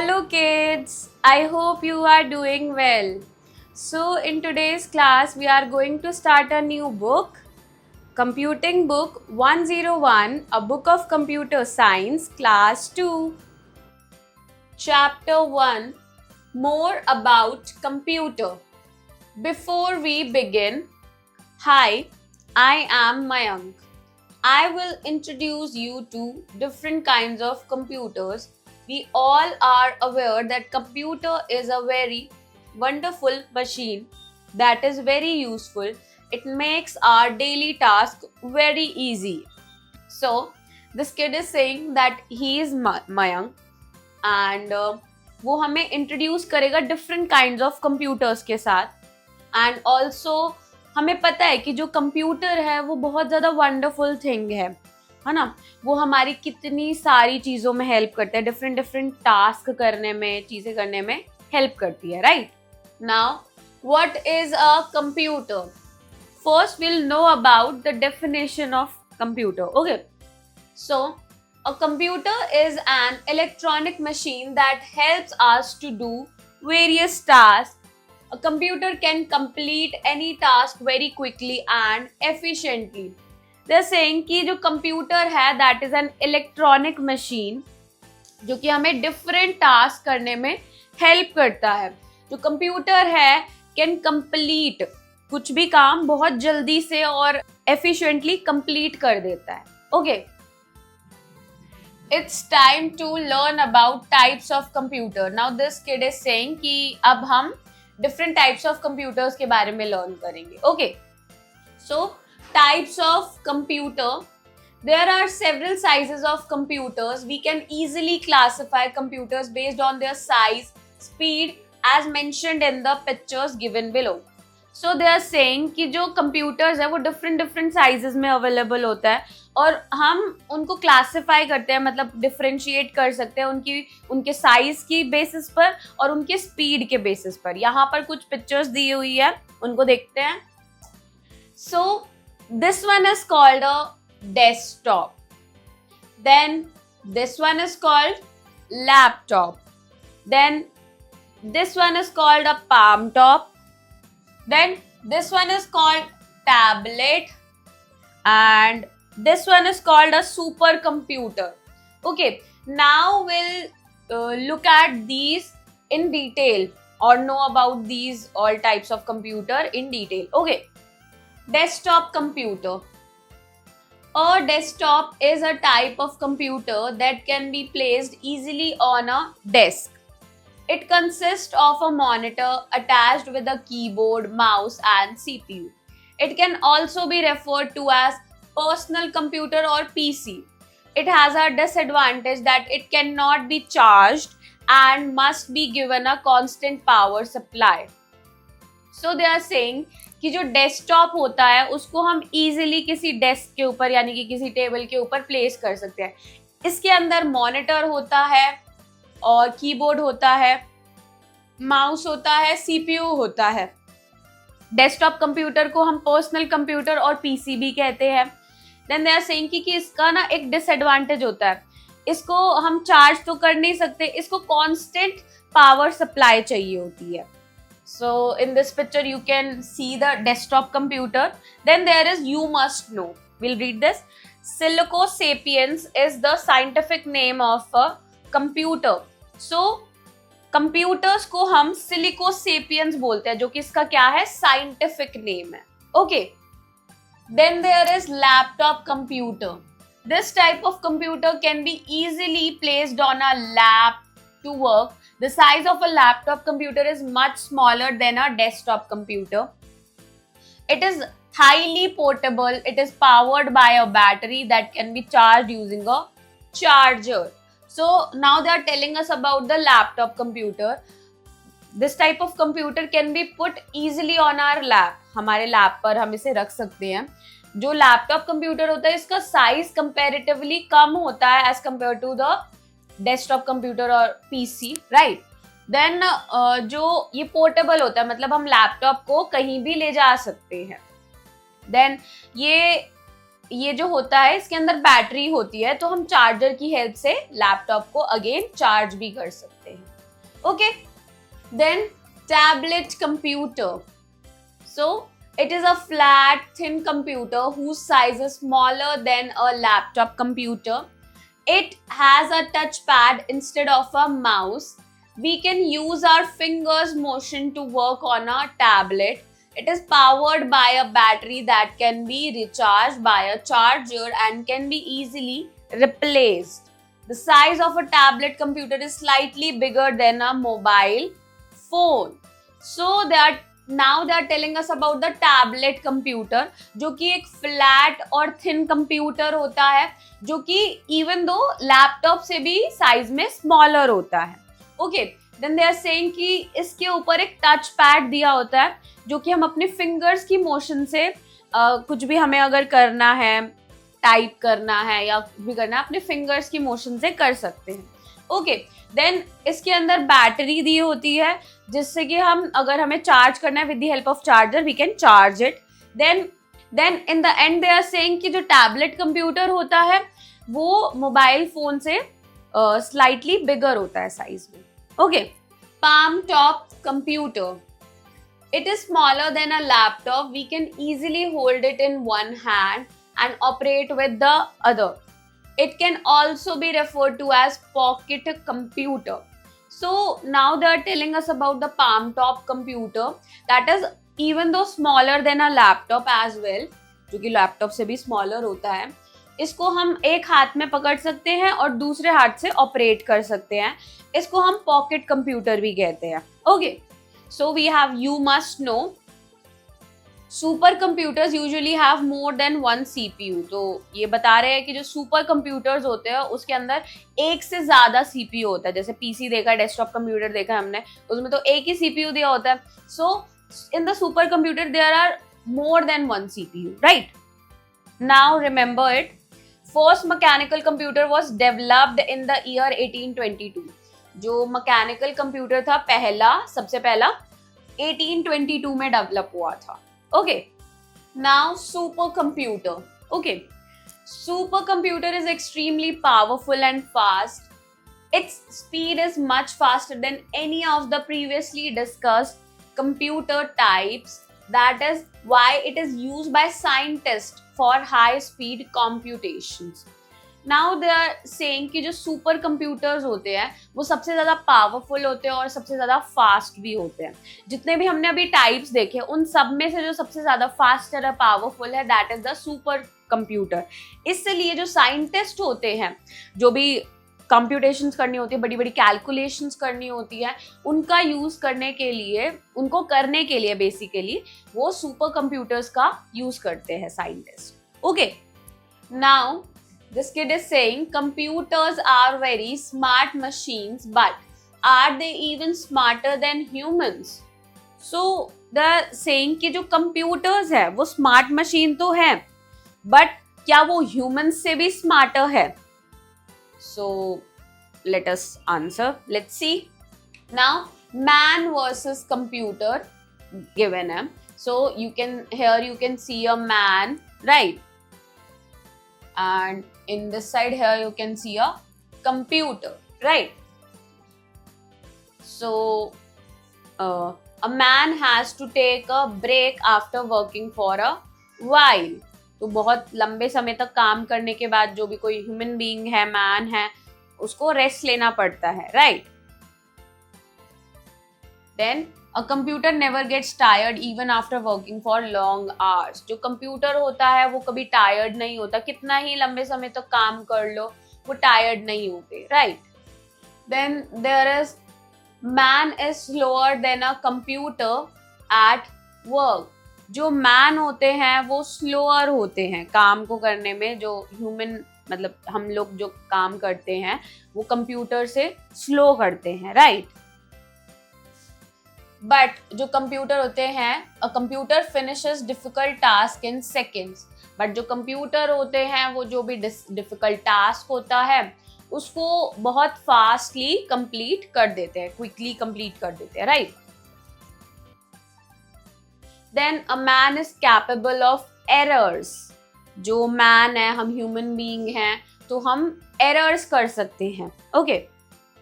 Hello kids, I hope you are doing well. So in today's class we are going to start a new book, Computing Book 101, a book of computer science, class 2. Chapter 1, More about computer. Before we begin, hi, I am Mayank. I will introduce you to different kinds of computers. We all are aware that computer is a very wonderful machine that is very useful. It makes our daily task very easy. So this kid is saying that he is Mayank and वो हमें introduce करेगा different kinds of computers के साथ and also हमें पता है कि जो कंप्यूटर है वो बहुत ज़्यादा वंडरफुल थिंग है ना। वो हमारी कितनी सारी चीज़ों में हेल्प करता है, डिफरेंट डिफरेंट टास्क करने में, चीज़ें करने में हेल्प करती है, right. Now what is a computer? First will know about the definition of computer. Okay, so a computer is an electronic machine that helps us to do various tasks. A computer can complete any task very quickly and efficiently. They're saying कि जो computer है that is an electronic machine जो कि हमें different task करने में help करता है। जो computer है can complete कुछ भी काम बहुत जल्दी से और efficiently complete कर देता है। Okay. It's time to learn about types of computer. Now this kid is saying कि अब हम different types of computers के बारे में learn करेंगे. Okay. So types of computer. There are several sizes of computers. We can easily classify computers based on their size, speed, as mentioned in the pictures given below. So they are saying कि जो computers है वो different sizes में available होता है और हम उनको क्लासिफाई करते हैं, मतलब डिफरेंशिएट कर सकते हैं उनके साइज की बेसिस पर और उनके स्पीड के बेसिस पर। यहाँ पर कुछ पिक्चर्स दी हुई है, उनको देखते हैं। So this one is called a desktop, then this one is called laptop, then this one is called a palm top, then this one is called tablet, and this one is called a supercomputer. Okay, now we'll look at these in detail or know about these all types of computer in detail. Okay, desktop computer. A desktop is a type of computer that can be placed easily on a desk. It consists of a monitor attached with a keyboard, mouse, and CPU. It can also be referred to as personal computer or PC. It has a disadvantage that it cannot be charged and must be given a constant power supply. So they are saying कि जो desktop होता है उसको हम easily किसी desk के ऊपर यानी कि किसी टेबल के ऊपर प्लेस कर सकते हैं। इसके अंदर मॉनिटर होता है और कीबोर्ड होता है, माउस होता है, सीपीयू होता है। डेस्कटॉप कंप्यूटर को हम पर्सनल कंप्यूटर और पीसी भी कहते हैं। देन दे आर सेइंग कि इसका ना एक डिसएडवांटेज होता है, इसको हम चार्ज तो कर नहीं सकते, इसको कांस्टेंट पावर सप्लाई चाहिए होती है। So in this picture you can see the desktop computer. Then there is you must know, will read this. Silico sapiens is the scientific name of a computer. So computers को हम silico sapiens बोलते हैं, जो कि इसका क्या है, scientific name है। Okay, then there is laptop computer. This type of computer can be easily placed on a lap to work. The size of a laptop computer is much smaller than a desktop computer. It is highly portable. It is powered by a battery that can be charged using a charger. So now they are telling us about the laptop computer. This type of computer can be put easily on our lap. हमारे lap पर हम इसे रख सकते हैं। जो laptop computer होता है इसका साइज कंपैरेटिवली कम होता है as compare to the desktop computer और पीसी, राइट। देन जो ये पोर्टेबल होता है, मतलब हम लैपटॉप को कहीं भी ले जा सकते हैं। देन ये जो होता है इसके अंदर बैटरी होती है, तो हम चार्जर की हेल्प से लैपटॉप को अगेन चार्ज भी कर सकते हैं। Okay, then tablet computer. So it is a flat, thin computer whose size is smaller than a laptop computer. It has a touchpad instead of a mouse. We can use our fingers motion to work on a tablet. It is powered by a battery that can be recharged by a charger and can be easily replaced. The size of a tablet computer is slightly bigger than a mobile phone. So now they are telling us about the tablet computer, जो कि एक flat और thin computer होता है, जो कि even though laptop से भी साइज में स्मॉलर होता है. Okay, then they are saying कि इसके ऊपर एक टच पैड दिया होता है, जो कि हम अपने फिंगर्स की मोशन से कुछ भी हमें अगर करना है, टाइप करना है या कुछ भी करना है, अपने फिंगर्स की मोशन से कर सकते हैं. ओके, देन इसके अंदर बैटरी दी होती है, जिससे कि हम अगर हमें चार्ज करना है with the help of charger we can charge it. Then in the end they are saying कि जो टैबलेट कंप्यूटर होता है वो मोबाइल फोन से स्लाइटली बिगर होता है साइज में. Okay, palm top computer. It is smaller than a laptop. We can easily hold it in one hand and operate with the other. It can also be referred to as pocket computer. So now they are telling us about the palm top computer that is even though smaller than a laptop as well, जो कि laptop से भी smaller होता है. इसको हम एक हाथ में पकड़ सकते हैं और दूसरे हाथ से ऑपरेट कर सकते हैं. इसको हम पॉकेट कंप्यूटर भी कहते हैं. Okay, so we have, you must know, super computers usually have more than one CPU. तो ये बता रहे हैं कि जो सुपर कंप्यूटर्स होते हैं उसके अंदर एक से ज्यादा सीपीयू होता है. जैसे पीसी देखा, डेस्कटॉप कंप्यूटर देखा हमने, उसमें तो एक ही सीपीयू दिया होता है. So in the super computer there are more than one CPU, right? Now remember it, first mechanical computer was developed in the year 1822. जो मैकेनिकल कंप्यूटर था सबसे पहला 1822 में डेवलप हुआ था. Okay, now supercomputer. Okay, supercomputer is extremely powerful and fast. Its speed is much faster than any of the previously discussed computer types. That is why it is used by scientists for high speed computations. Now they are saying कि जो super computers होते हैं वो सबसे ज़्यादा powerful होते हैं और सबसे ज़्यादा फास्ट भी होते हैं. जितने भी हमने अभी टाइप्स देखे उन सब में से जो सबसे ज़्यादा फास्ट और पावरफुल है that is the super computer. इसलिए जो साइंटिस्ट होते हैं, जो भी कंप्यूटेशंस करनी होती है, बड़ी बड़ी कैलकुलेशंस करनी होती है, उनका यूज़ करने के लिए बेसिकली वो सुपर कंप्यूटर्स का यूज़ करते हैं scientist. Okay, now this kid is saying computers are very smart machines, but are they even smarter than humans? So they're saying कि जो computers है वो smart machine तो है, but क्या वो humans से भी smarter है? So let us answer. Let's see. Now man versus computer given है. So here you can see a man, right? And in this side here you can see a computer, right? So a man has to take a break after working for a while. तो बहुत लंबे समय तक काम करने के बाद जो भी कोई ह्यूमन बीइंग है, मैन है, उसको रेस्ट लेना पड़ता है, right? Then a computer never gets tired even after working for long hours. जो कंप्यूटर होता है वो कभी टायर्ड नहीं होता, कितना ही लंबे समय तक काम कर लो वो टायर्ड नहीं होते, right? Then there is man is slower than a computer at work. जो मैन होते हैं वो स्लोअर होते हैं काम को करने में. जो ह्यूमन मतलब हम लोग जो काम करते हैं वो कंप्यूटर से स्लो करते हैं, राइट? बट जो कंप्यूटर होते हैं, a computer finishes difficult task in seconds. But जो कंप्यूटर होते हैं वो जो भी डिफिकल्ट टास्क होता है उसको बहुत फास्टली कंप्लीट कर देते हैं, क्विकली कंप्लीट कर देते हैं, right? Then a man is capable of errors. जो मैन है, हम ह्यूमन बीइंग हैं तो हम एरर्स कर सकते हैं, okay?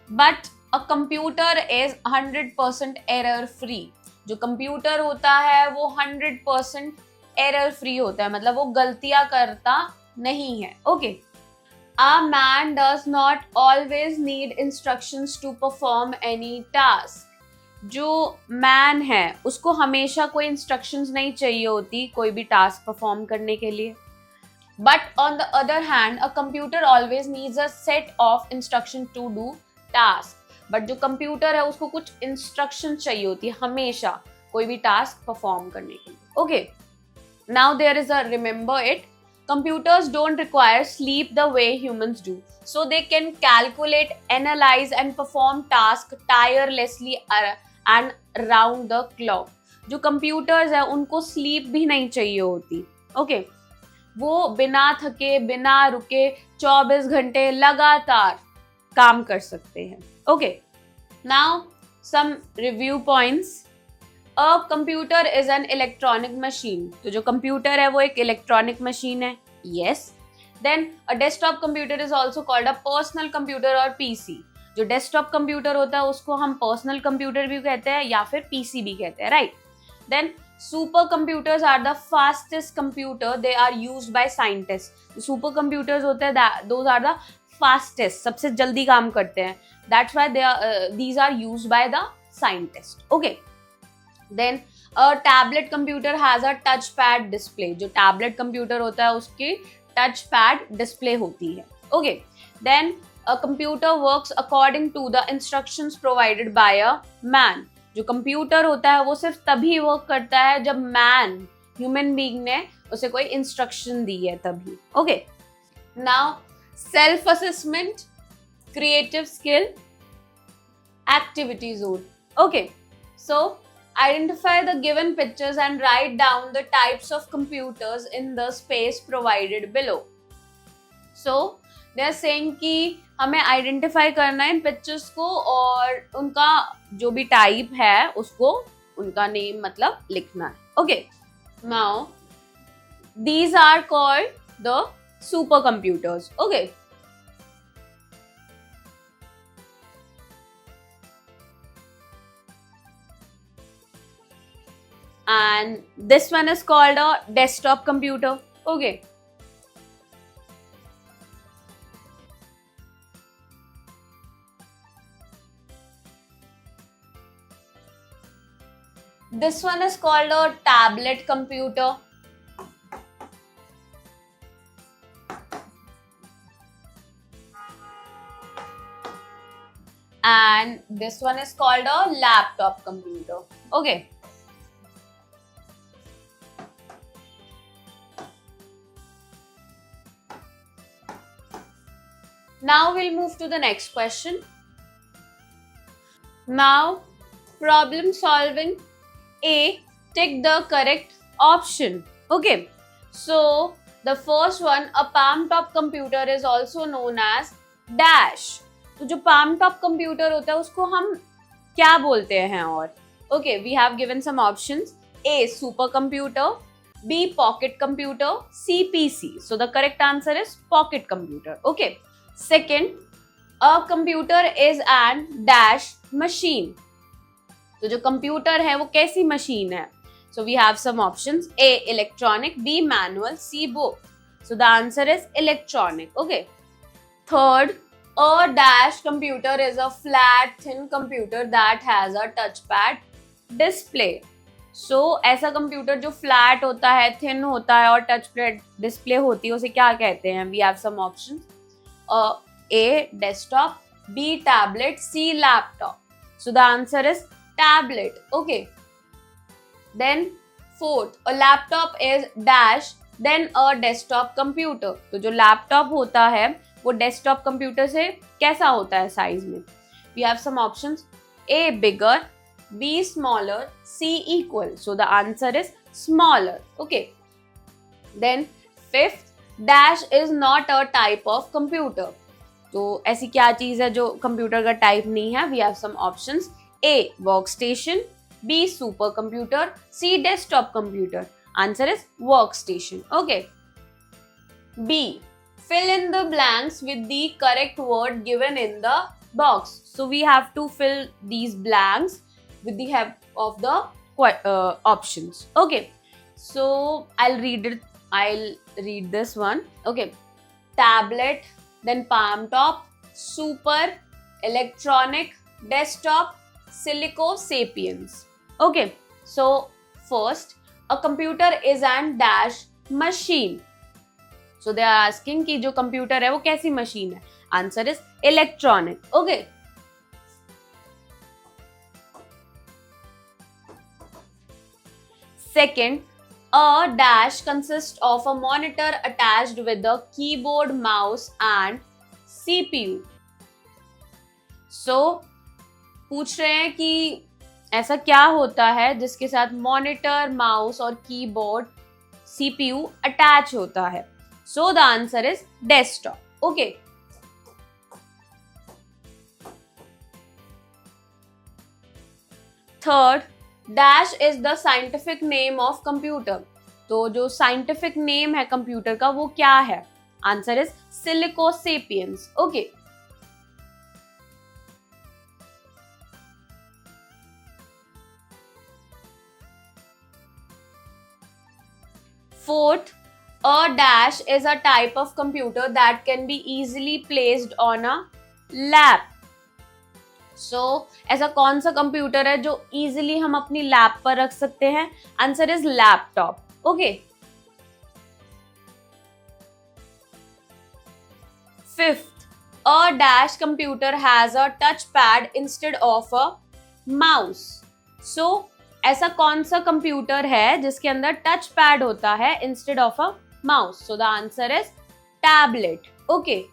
But a computer is 100% error free. जो कंप्यूटर होता है वो 100% एरर फ्री होता है, मतलब वो गलतियां करता नहीं है। Okay, a man does not always need instructions to perform any task. जो मैन है उसको हमेशा कोई इंस्ट्रक्शंस नहीं चाहिए होती कोई भी टास्क परफॉर्म करने के लिए। But on the other hand a computer always needs a set of instruction to do task. But जो कंप्यूटर है उसको कुछ इंस्ट्रक्शन चाहिए होती है हमेशा कोई भी टास्क परफॉर्म करने के लिए। Okay, now there is a remember it, computers don't require sleep the way humans do, so they can calculate, analyze and perform tasks tirelessly and round the clock. जो computers है उनको sleep भी नहीं चाहिए होती। ओके, वो बिना थके बिना रुके 24 घंटे लगातार काम कर सकते हैं। Okay, now some review points. A computer is an electronic machine. तो जो कंप्यूटर है वो एक इलेक्ट्रॉनिक मशीन है। Yes. Then a desktop computer is also called a personal computer और पीसी। जो डेस्कटॉप कंप्यूटर होता है उसको हम पर्सनल कंप्यूटर भी कहते हैं या फिर पीसी भी कहते हैं, right. Then super computers are the fastest computer, they are used by scientist. Super computers होते हैं दोज आर द फास्टेस्ट, सबसे जल्दी काम करते हैं, that's why these are used by the scientist. Okay, then a tablet computer has a touch pad display. जो tablet computer होता है उसकी टच पैड डिस्प्ले होती है। Okay, then a computer works according to the instructions provided by a man. जो computer होता है वो सिर्फ तभी वर्क करता है जब मैन, ह्यूमन बीइंग ने उसे कोई इंस्ट्रक्शन दी है तभी। Okay, now self assessment, creative skill, activity zone. Okay, so identify the given pictures and write down the types of computers in the space provided below. So they are saying कि हमें identify करना है इन pictures को और उनका जो भी type है उसको उनका नेम मतलब लिखना है। Okay, now these are called the super computers. Okay, and this one is called a desktop computer. Okay, this one is called a tablet computer. And this one is called a laptop computer. Okay, now we'll move to the next question. Now, problem solving. A, tick the correct option. Okay, so the first one, a palm top computer is also known as dash. तो जो palm top computer होता है उसको हम क्या बोलते हैं और? Okay, we have given some options. A, super computer. B, pocket computer. C, PC. So the correct answer is pocket computer. Okay. Second, a computer is an dash machine. तो जो कंप्यूटर है वो कैसी मशीन है? So we have some options. A, electronic. B, manual. C, both. So the answer is electronic. Okay. Third, a dash computer is a flat, thin computer that has a touchpad display. So ऐसा computer जो flat होता है, thin होता है और touch pad display होती है उसे क्या कहते हैं? We have some options. A, desktop. B, tablet. C, laptop. So the answer is tablet. Okay. Then fourth, a laptop is dash then a desktop computer. तो जो लैपटॉप होता है वो डेस्कटॉप कंप्यूटर से कैसा होता है साइज में? We have some options. A, bigger. B, smaller. C, equal. So the answer is smaller. Okay. Then fifth, dash is not a type of computer. तो ऐसी क्या चीज है जो कंप्यूटर का टाइप नहीं है? We have some options. A, workstation. B, supercomputer. C, desktop computer. Answer is workstation. Okay. B, fill in the blanks with the correct word given in the box. So we have to fill these blanks with the help of the options. Okay, so I'll read this one. Okay, tablet, then palm top, super, electronic, desktop, silico, sapiens. Okay, so first, a computer is an dash machine. So they are asking कि जो computer है वो कैसी machine है. Answer is electronic. Okay. Second, a dash consists of a monitor attached with the keyboard, mouse and CPU. So पूछ रहे हैं कि ऐसा क्या होता है जिसके साथ मॉनिटर, माउस और कीबोर्ड, CPU अटैच होता है. So the answer is desktop. Okay. Third, dash is the scientific name of computer. तो जो scientific name है कंप्यूटर का वो क्या है? Answer is Silico sapiens. Okay. Fourth, a dash is a type of computer that can be easily placed on a lap. So, ऐसा कौन सा कंप्यूटर है जो easily हम अपनी लैप पर रख सकते हैं? Answer is laptop. Okay. Fifth, a dash computer has a touchpad instead of a mouse. So, ऐसा कौन सा कंप्यूटर है जिसके अंदर टच पैड होता है instead of a mouse? So the answer is tablet. Okay.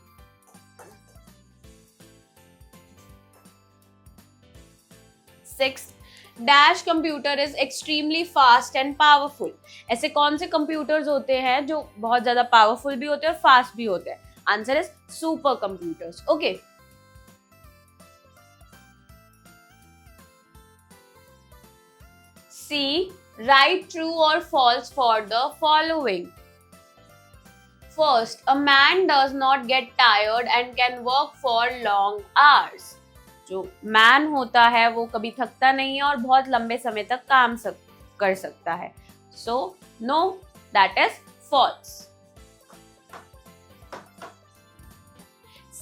Sixth, dash computer is extremely fast and powerful. ऐसे कौन से कंप्यूटर्स होते हैं जो बहुत ज्यादा पावरफुल भी होते हैं और फास्ट भी होते हैं? Answer is super computers. Okay. C. Write true or false for the following. First, a man does not get tired and can work for long hours. जो man होता है वो कभी थकता नहीं है और बहुत लंबे समय तक काम कर सकता है. So, no, that is false.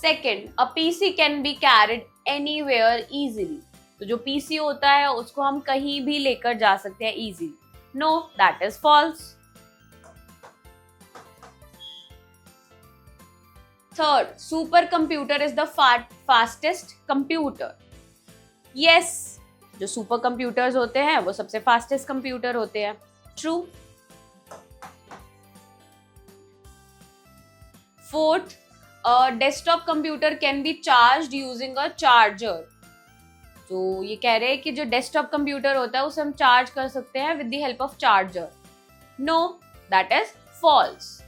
Second, a PC can be carried anywhere easily. तो जो पीसी होता है उसको हम कहीं भी लेकर जा सकते हैं easily. No, that is false. Third, super computer is the fastest computer. Yes, जो सुपर कंप्यूटर्स होते हैं वो सबसे फास्टेस्ट कंप्यूटर होते हैं. True. Fourth, desktop computer can be charged using a charger. तो ये कह रहे हैं कि जो डेस्कटॉप कंप्यूटर होता है उसे हम चार्ज कर सकते हैं with the help of charger. No, that is false.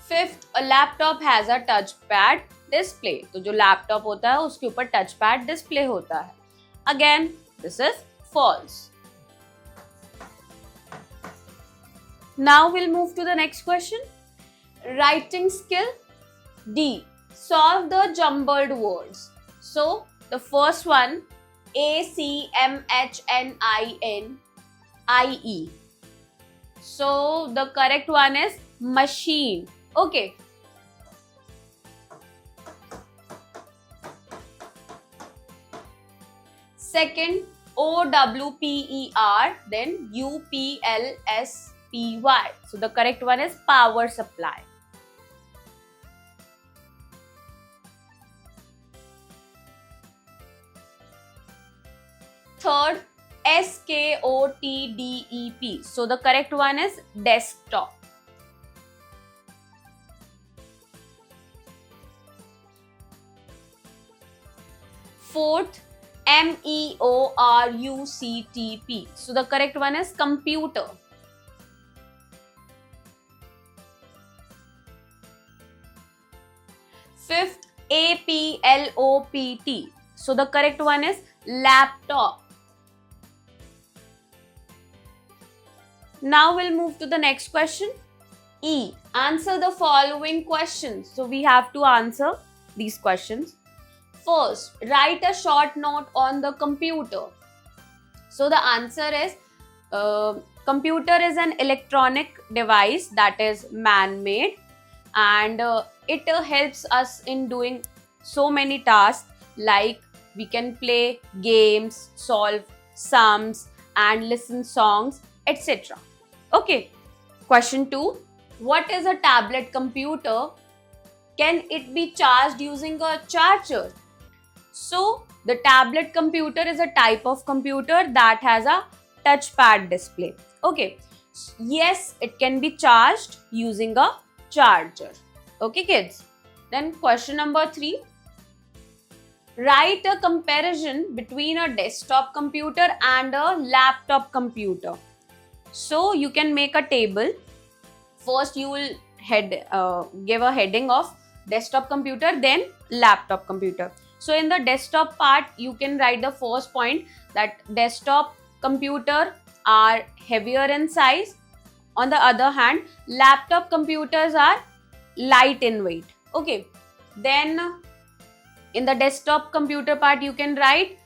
Fifth, a laptop has a touch pad display. तो जो लैपटॉप होता है उसके ऊपर टच पैड डिस्प्ले होता है. Again, this is false. Now will move to the next question. Writing skill. D. Solve the jumbled words. So, the first one, ACMHNINIE. So, the correct one is machine. Okay. Second, OWPER, then UPLSPY. So, the correct one is power supply. Third, SKOTDEP. So the correct one is desktop. Fourth, MEORUCTP. So the correct one is computer. Fifth, APLOPT. So the correct one is laptop. Now we'll move to the next question. E. Answer the following questions. So we have to answer these questions. First, write a short note on the computer. So the answer is computer is an electronic device that is man-made, and it helps us in doing so many tasks, like we can play games, solve sums, and listen songs, etc. Okay. Question 2. What is a tablet computer? Can it be charged using a charger? So, the tablet computer is a type of computer that has a touchpad display. Okay. Yes, it can be charged using a charger. Okay, kids. Then question number 3. Write a comparison between a desktop computer and a laptop computer. So, you can make a table. First, you will give a heading of desktop computer, then laptop computer. So in the desktop part, you can write the first point that desktop computer are heavier in size. On the other hand, laptop computers are light in weight. Okay. Then in the desktop computer part, you can write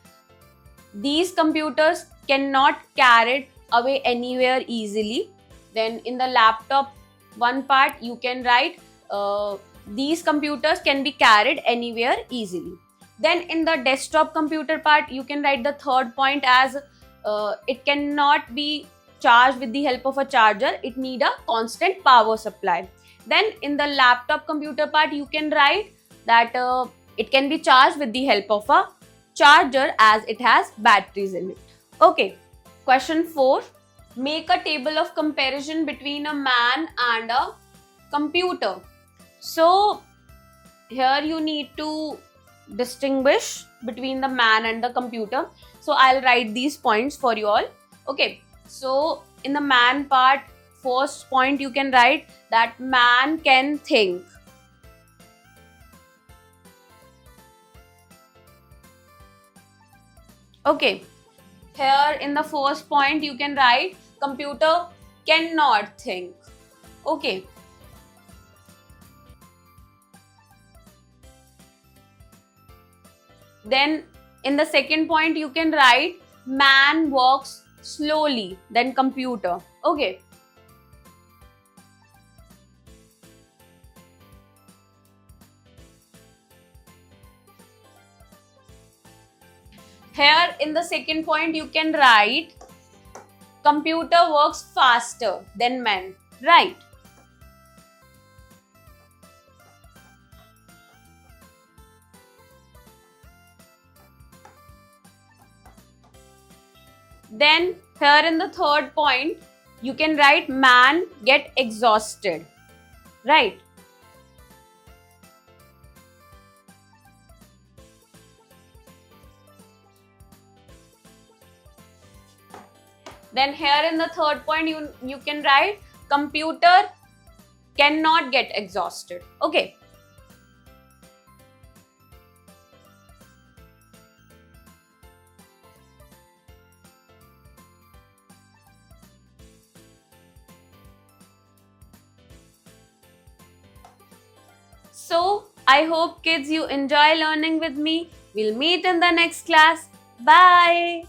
these computers cannot carried away anywhere easily. Then in the laptop one part, you can write these computers can be carried anywhere easily. Then in the desktop computer part, you can write the third point as it cannot be charged with the help of a charger. It need a constant power supply. Then in the laptop computer part, you can write that it can be charged with the help of a charger as it has batteries in it. Okay. Question 4. Make a table of comparison between a man and a computer. So here you need to distinguish between the man and the computer. So I'll write these points for you all. Okay. So in the man part, first point you can write that man can think. Okay. Here in the first point you can write computer cannot think. Okay. Then in the second point you can write man works slowly than computer. Okay. Here in the second point you can write computer works faster than man. Right. Then here in the third point, you can write man get exhausted. Right. Then here in the third point, you can write computer cannot get exhausted. Okay. So, I hope kids you enjoy learning with me. We'll meet in the next class. Bye.